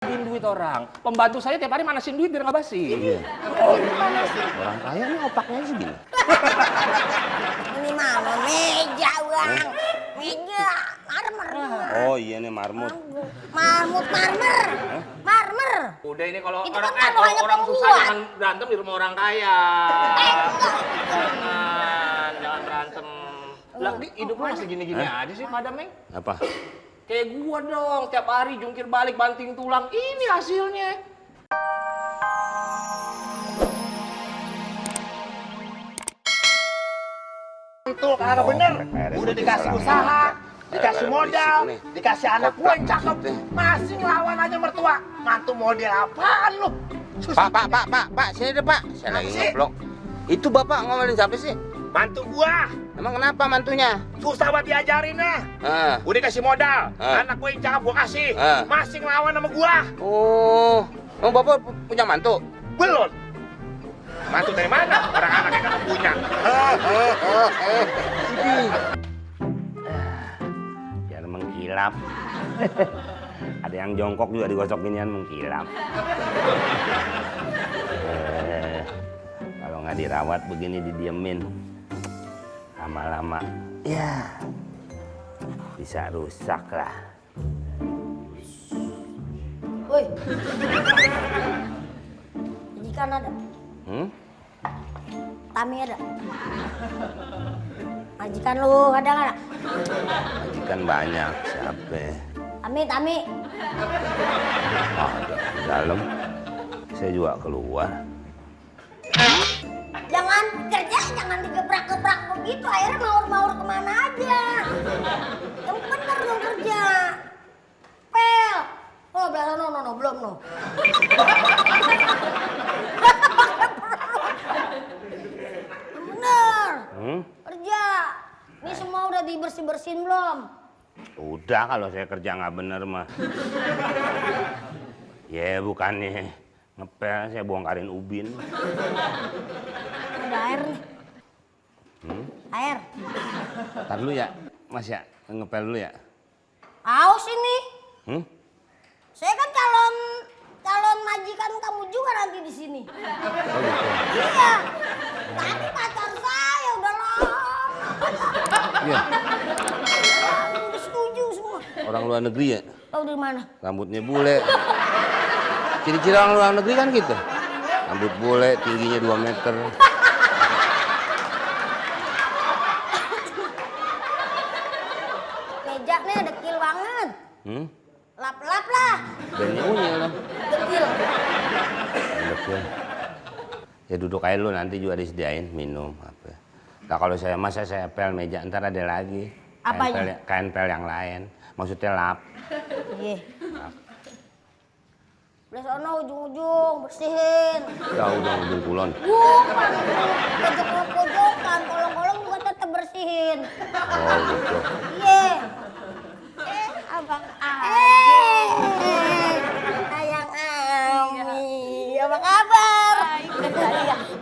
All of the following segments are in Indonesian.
duit orang. Pembantu saya tiap hari manasin duit biar nggak basi. Iya. Oh, gimana sih? Orang kaya nih otaknya segini. Ini mama meja bang, meja marmer. Oh iya nih marmut. Marmer. Udah ini kalau Itu orang kan kalau hanya orang susah pembuat. jangan berantem di rumah orang kaya. Jangan berantem. Lah, hidup lu masih gini-gini aja sih, Madam Meng. Apa? Kayak gua dong, tiap hari jungkir balik banting tulang. Ini hasilnya. Itu kagak bener. Udah dikasih usaha, dikasih modal, dikasih anak gue yang cakep, masih ngelawan aja mertua. Mantu model apaan lu? Pak, sini deh Pak. Saya lagi sih? ngeblok. Itu Bapak ngomelin siapa sih? Mantu gua, Emang kenapa mantunya? susah banget diajarinnya. Ah. Udah dikasih modal, Ah. anak gue yang cakep gua kasih, Ah. masih ngelawan sama gua. Oh, Bapak punya mantu? Belum. Mantu dari mana? Orang anaknya kagak punya. Biar mengkilap. Ada yang jongkok juga digosok ginian mengkilap. Kalau nggak dirawat begini didiemin, lama-lama ya bisa rusak lah. Woi, majikan ada, Tami ada. Majikan lu ada nggak? Majikan banyak, siapa? Tami. Oh, di dalam. Saya juga keluar. Jangan kerja, jangan digebrak-gebrak begitu. Akhirnya maur-maur kemana aja. Yang bener dong kerja. Pel. Oh, belah no, belum no. Bener. Kerja. Ini semua udah dibersih-bersihin belum? Udah kalau saya kerja nggak bener mah. Ya bukannya ngepel, saya bongkarin ubin. Ada air nih. Air. Ntar dulu ya, Mas ya, ngepel dulu ya. Aus ini. Saya kan calon majikan kamu juga nanti di sini. Oh gitu. Iya. Tadi pacar saya udah lama. Iya, Udah setuju semua. orang luar negeri ya, Tahu dari mana? rambutnya bule. Ciri-ciri orang luar negeri kan gitu. Rambut bule, tingginya 2 meter. Meja nih dekil banget. Lap-lap lah. Bandnya unyil dong. Dekil. Betul. Ya duduk aja lu, nanti juga disediain minum apa. Nah kalau masa saya pel meja, ntar ada lagi. Apanya? Kain pel yang lain. Maksudnya lap. Iya. Belah sono ujung-ujung bersihin. Tahu dong ujung kulon. Bukan, pojok-pojokan, kolong-kolong juga tetap bersihin. Oh gitu. Iya. Abang sayang Ami, apa kabar?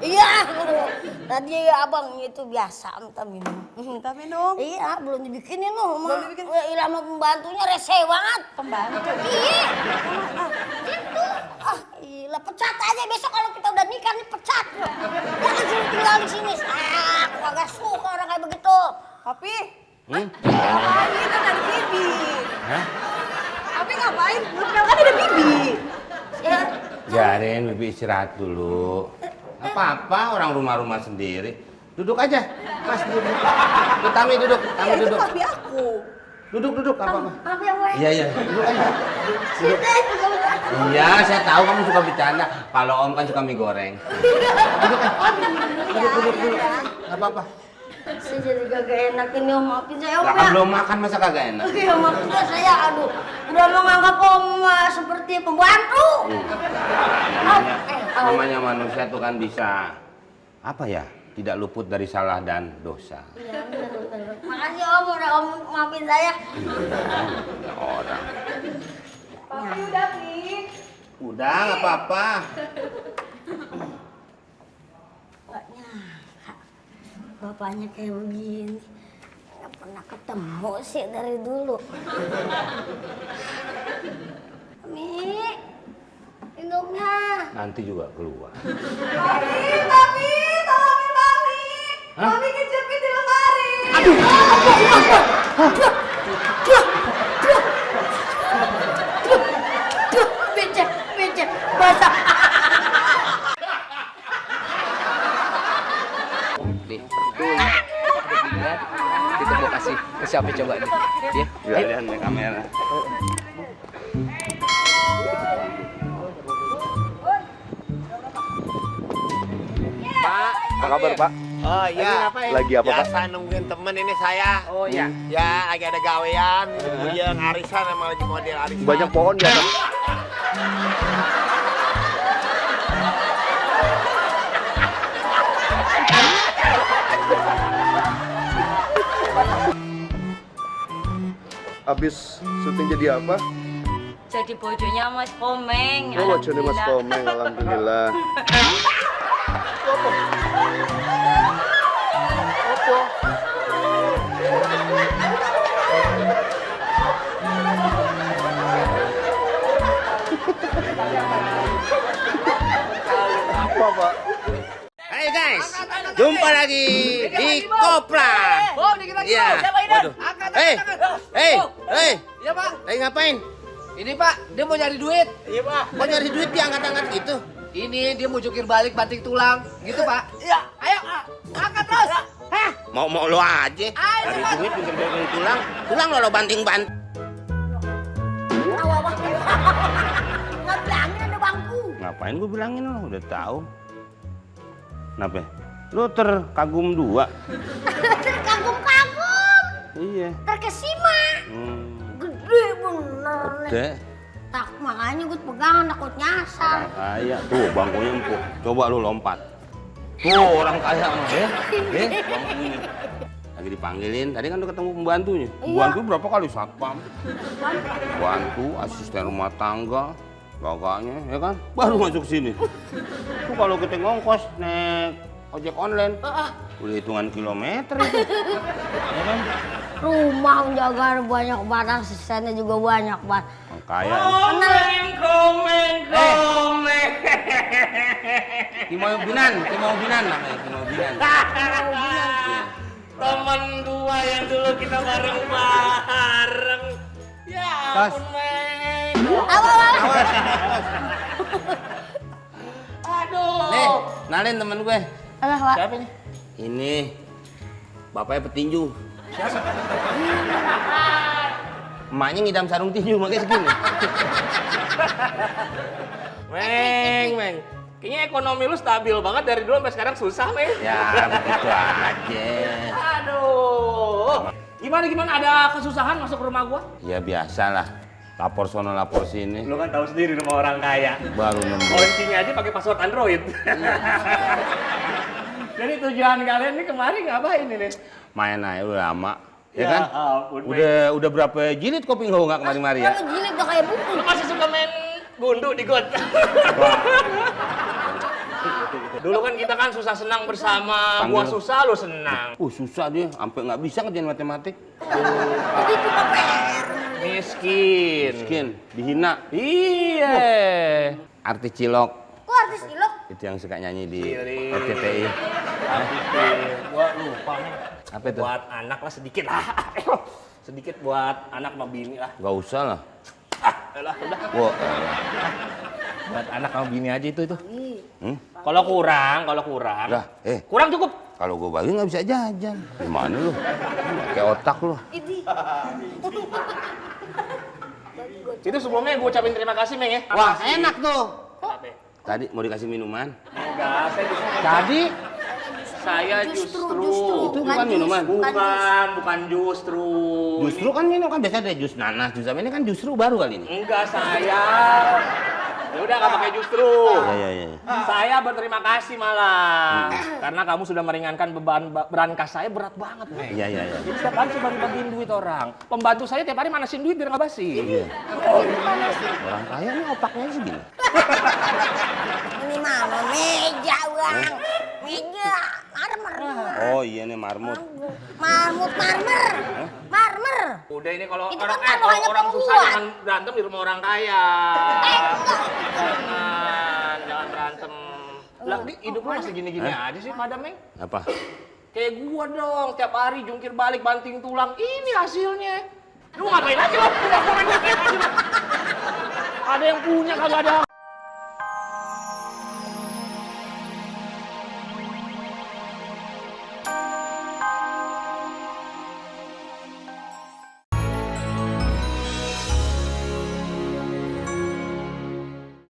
Iya. Tadi abang itu biasa minta minum. Minta minum. Iya, belum dibikinin loh. Belum dibikin. Sama pembantunya rese banget. Pembantu. Iya. Gitu. Gila, pecat aja besok kalau kita udah nikah nih pecat. Jangan suruh tinggal di sini. Aku agak suka orang kayak begitu. Papi. Ngapain itu dari Bibi. Hah? Papi ngapain? Lu kenal kan ada Bibi. Ya, Biarin Bibi istirahat dulu. Apa-apa, orang rumah-rumah sendiri. Duduk aja, Mas duduk. Tami duduk, Tami Itu duduk. papi aku. Duduk, apa-apa. apa yang gue? Iya, duduk aja. Duduk. Iya, saya tahu kamu suka bercanda. Kalau Om kan suka mie goreng. Duduk. Gak apa-apa. Saya jadi gak enak ini om, maafin saya om Lah ya. kan belum makan, masa kagak enak? Iya maksudnya saya aduh udah menganggap om seperti pembantu. Namanya manusia tuh kan bisa, apa ya, tidak luput dari salah dan dosa. Iya benar. Makasih om udah om maafin saya. Iya, orang. Papi udah nih. Udah, nggak apa-apa. Bapaknya kayak begini. Gak pernah ketemu sih dari dulu. Mi, nanti juga keluar. Tapi, tolongin Mami. Hah? Mami kejepit di lemari. Aduh! Becek, basah. Nih, lihat. Kita mau kasih ke siapa coba nih? Ya. Lihat nih kamera. Pak, Apa kabar, Pak? Oh iya, Lagi apa, Pak? biasa nungguin temen ini saya. Oh iya. Ya, lagi ada gawean, yang arisan emang lagi model arisan. Banyak pohon di atas. Abis syuting jadi apa? Jadi bojonya Mas Komeng. Oh, jadi Mas Alhamdulillah. Komeng, alhamdulillah. Apa, Pak? Hai guys, jumpa lagi di Kopra. Oh, dikit lagi. Iya. Siapa ini? Waduh. Angkat, Hei, angkat. hei, Oh, hei, Iya, Pak. lagi ngapain? Ini, Pak, dia mau nyari duit. Iya, Pak. Kok nyari duit diangkat-angkat gitu? Ini dia mau jungkir balik banting tulang. Gitu, Pak. Iya. Ayo, angkat terus. Hah? Mau lo aja. Ayo, Dari cepat. duit pinggir tulang, tulang lo banting-banting. Awal nggak bilangin ada bangku. Ngapain gue bilangin lo, udah tahu. Kenapa? Lo terkagum dua. Kagum-kagum. Iya. Terkesima. Gede bener nih. Gede. Tak makanya gue pegangan takut nyasar. Orang kaya tuh bangkunya empuk. Coba lu lompat. Tuh orang kaya mah ya. Bangkunya. Lagi dipanggilin. Tadi kan udah ketemu pembantunya. Iya. Pembantu berapa kali satpam? Bantu, asisten rumah tangga, gagaknya, ya kan? Baru masuk sini. Tuh kalau kita ngongkos naik ojek online, udah hitungan kilometer itu. Ya kan? Rumah penjagaan banyak banget, asistennya juga banyak banget. Orang kaya. Komeng. Timau Binan namanya, Timau Binan. Temen gua yang dulu kita bareng-bareng. Ya Tos. ampun, Meng. Apa? Aduh. Nih, nalin temen gue. Alah, Pak. Siapa ini? Ini bapaknya petinju. Emaknya ngidam sarung tinju makanya segini. Meng. Kayaknya ekonomi lu stabil banget dari dulu sampai sekarang susah, Meng. Ya begitu aja. Aduh. Gimana ada kesusahan masuk rumah gua? Ya biasalah. Lapor sono lapor sini. Lu kan tahu sendiri rumah orang kaya. Baru nemu. Kuncinya aja pakai password Android. Jadi tujuan kalian ini kemarin ngapain ini? Main aja udah lama. Ya, Ya kan? ampun, Meng. Udah berapa jilid kopi nggak kemari-mari ya? Kalau jilid udah kayak buku. Lu masih suka main gundu di got? Dulu kan kita kan susah senang bersama. Gua Panggil. susah, lu senang. Susah dia, sampai nggak bisa ngerjain matematik. Jadi cuma PR. Miskin. Miskin, dihina. Iya. Arti cilok, Kok artis ilok? itu yang suka nyanyi di Cilok. RCTI. Gua lupa, Meng. Apa itu? Buat anak lah sedikit lah. Sedikit buat anak sama bini lah. Gak usah lah. Udah. Wah, Buat anak sama bini aja itu. hmm? Kalau kurang. Dah, Kurang cukup. kalau gue bagi nggak bisa jajan. Gimana lu? Kayak otak lu. Ini. Itu sebelumnya gue ucapin terima kasih, Meng ya. Wah, enak tuh. Kenapa? Tadi mau dikasih minuman. Enggak, saya bisa. Tadi Saya justru. Itu bukan minuman. Bukan justru. justru kan minum kan biasa ada jus nanas, jus apa ini kan justru baru kali ini. Enggak, saya. Ya udah nggak pakai justru. Ya. Saya berterima kasih malah. Karena kamu sudah meringankan beban berangkas saya berat banget, Meng. Iya. Jadi setiap hari saya bagi-bagiin duit orang. Pembantu saya tiap hari manasin duit biar nggak basi. Iya. Orang kaya ini otaknya segini. Ini mana meja uang. Meja marmer. Oh iya nih marmut. Marmer. Udah ini kalau Itu orang kan kalau hanya orang susah pembuat. jangan berantem di rumah orang kaya. Enggak. Jangan Lah, hidup lu masih gini-gini aja sih pada, Meng. Apa? Kayak gua dong, tiap hari jungkir balik banting tulang. Ini hasilnya. Lu ngapain aja lo? Ada yang punya kagak ada